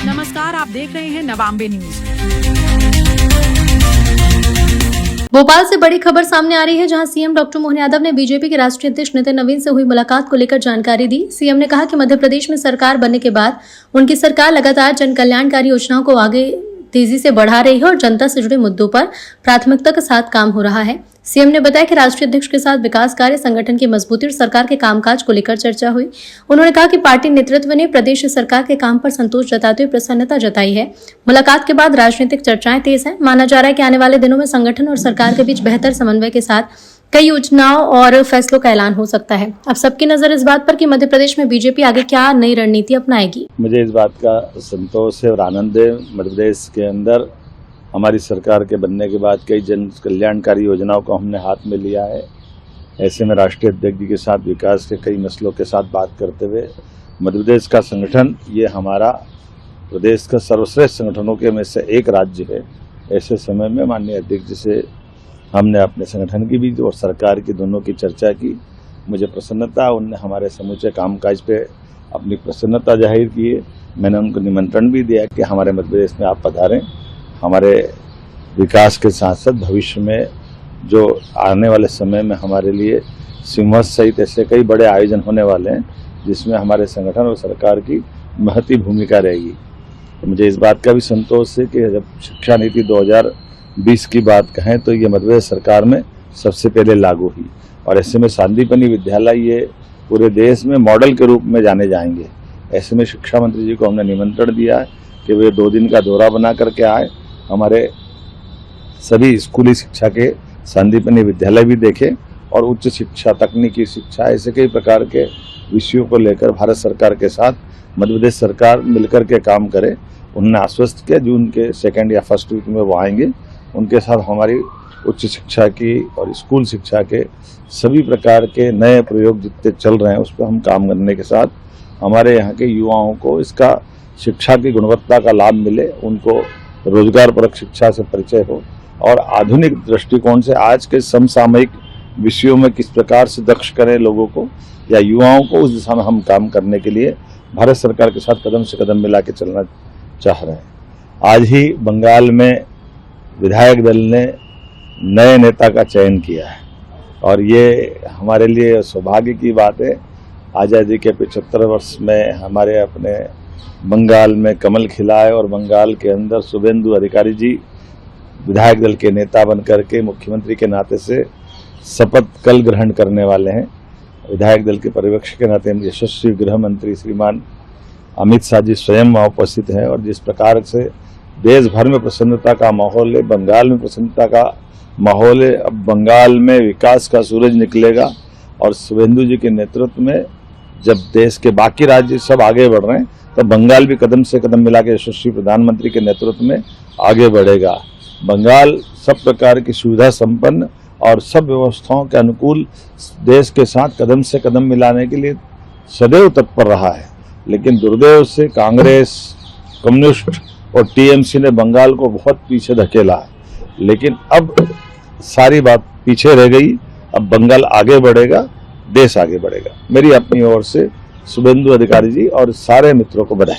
नमस्कार, आप देख रहे हैं नवांबे न्यूज। भोपाल से बड़ी खबर सामने आ रही है, जहां सीएम डॉक्टर मोहन यादव ने बीजेपी के राष्ट्रीय अध्यक्ष नितिन नवीन से हुई मुलाकात को लेकर जानकारी दी। सीएम ने कहा कि मध्य प्रदेश में सरकार बनने के बाद उनकी सरकार लगातार जन कल्याणकारी योजनाओं को आगे तेजी से बढ़ा रही है और जनता से जुड़े मुद्दों पर प्राथमिकता के साथ काम हो रहा है। सीएम ने बताया कि राष्ट्रीय अध्यक्ष के साथ विकास कार्य, संगठन की मजबूती और सरकार के कामकाज को लेकर चर्चा हुई। उन्होंने कहा कि पार्टी नेतृत्व ने प्रदेश सरकार के काम पर संतोष जताते हुए प्रसन्नता जताई है। मुलाकात के बाद राजनीतिक चर्चाएं तेज हैं। माना जा रहा है कि आने वाले दिनों में संगठन और सरकार के बीच बेहतर समन्वय के साथ कई योजनाओं और फैसलों का ऐलान हो सकता है। अब सबकी नजर इस बात पर कि मध्य प्रदेश में बीजेपी आगे क्या नई रणनीति अपनाएगी। मुझे इस बात का संतोष है और आनंद है, मध्य प्रदेश के अंदर हमारी सरकार के बनने के बाद कई जन कल्याणकारी योजनाओं को हमने हाथ में लिया है। ऐसे में राष्ट्रीय अध्यक्ष जी के साथ विकास के कई मसलों के साथ बात करते हुए मध्य प्रदेश का संगठन ये हमारा प्रदेश का सर्वश्रेष्ठ संगठनों के में से एक राज्य है। ऐसे समय में माननीय अध्यक्ष जी से हमने अपने संगठन की भी और सरकार की दोनों की चर्चा की। मुझे प्रसन्नता, उनने हमारे समूचे कामकाज पे अपनी प्रसन्नता जाहिर की है। मैंने उनको निमंत्रण भी दिया कि हमारे मध्य प्रदेश में आप पधारें। हमारे विकास के साथ साथ भविष्य में जो आने वाले समय में हमारे लिए सिंहस्थ सहित ऐसे कई बड़े आयोजन होने वाले हैं, जिसमें हमारे संगठन और सरकार की महती भूमिका रहेगी। तो मुझे इस बात का भी संतोष है कि जब शिक्षा नीति 2020 की बात कहें तो ये मध्य प्रदेश सरकार में सबसे पहले लागू हुई और ऐसे में सांदीपनि विद्यालय ये पूरे देश में मॉडल के रूप में जाने जाएंगे। ऐसे में शिक्षा मंत्री जी को हमने निमंत्रण दिया है कि वे 2 दिन का दौरा बना करके आए, हमारे सभी स्कूली शिक्षा के सांदीपनि विद्यालय भी देखें और उच्च शिक्षा, तकनीकी शिक्षा, ऐसे कई प्रकार के विषयों को लेकर भारत सरकार के साथ मध्य प्रदेश सरकार मिलकर के काम करे। उन्होंने आश्वस्त किया जून के 2nd या 1st वीक में वो आएंगे। उनके साथ हमारी उच्च शिक्षा की और स्कूल शिक्षा के सभी प्रकार के नए प्रयोग जितने चल रहे हैं उस पर हम काम करने के साथ हमारे यहाँ के युवाओं को इसका शिक्षा की गुणवत्ता का लाभ मिले, उनको रोजगार परक शिक्षा से परिचय हो और आधुनिक दृष्टिकोण से आज के समसामयिक विषयों में किस प्रकार से दक्ष करें लोगों को या युवाओं को, उस दिशा में हम काम करने के लिए भारत सरकार के साथ कदम से कदम मिला के चलना चाह रहे हैं। आज ही बंगाल में विधायक दल ने नए नेता का चयन किया है और ये हमारे लिए सौभाग्य की बात है। आज़ादी के 75 वर्ष में हमारे अपने बंगाल में कमल खिला है और बंगाल के अंदर शुभेंदु अधिकारी जी विधायक दल के नेता बन करके मुख्यमंत्री के नाते से शपथ कल ग्रहण करने वाले हैं। विधायक दल के पर्यवेक्षक के नाते यशस्वी गृह मंत्री श्रीमान अमित शाह जी स्वयं वहाँ उपस्थित हैं और जिस प्रकार से देश भर में प्रसन्नता का माहौल है, बंगाल में प्रसन्नता का माहौल है। अब बंगाल में विकास का सूरज निकलेगा और शुभेंदु जी के नेतृत्व में जब देश के बाकी राज्य सब आगे बढ़ रहे हैं तो बंगाल भी कदम से कदम मिला के यशस्वी प्रधानमंत्री के नेतृत्व में आगे बढ़ेगा। बंगाल सब प्रकार की सुविधा संपन्न और सब व्यवस्थाओं के अनुकूल देश के साथ कदम से कदम मिलाने के लिए सदैव तत्पर रहा है, लेकिन दुर्दैव से कांग्रेस, कम्युनिस्ट और टीएमसी ने बंगाल को बहुत पीछे धकेला है। लेकिन अब सारी बात पीछे रह गई, अब बंगाल आगे बढ़ेगा, देश आगे बढ़ेगा। मेरी अपनी ओर से शुभेंदु अधिकारी जी और सारे मित्रों को बधाई।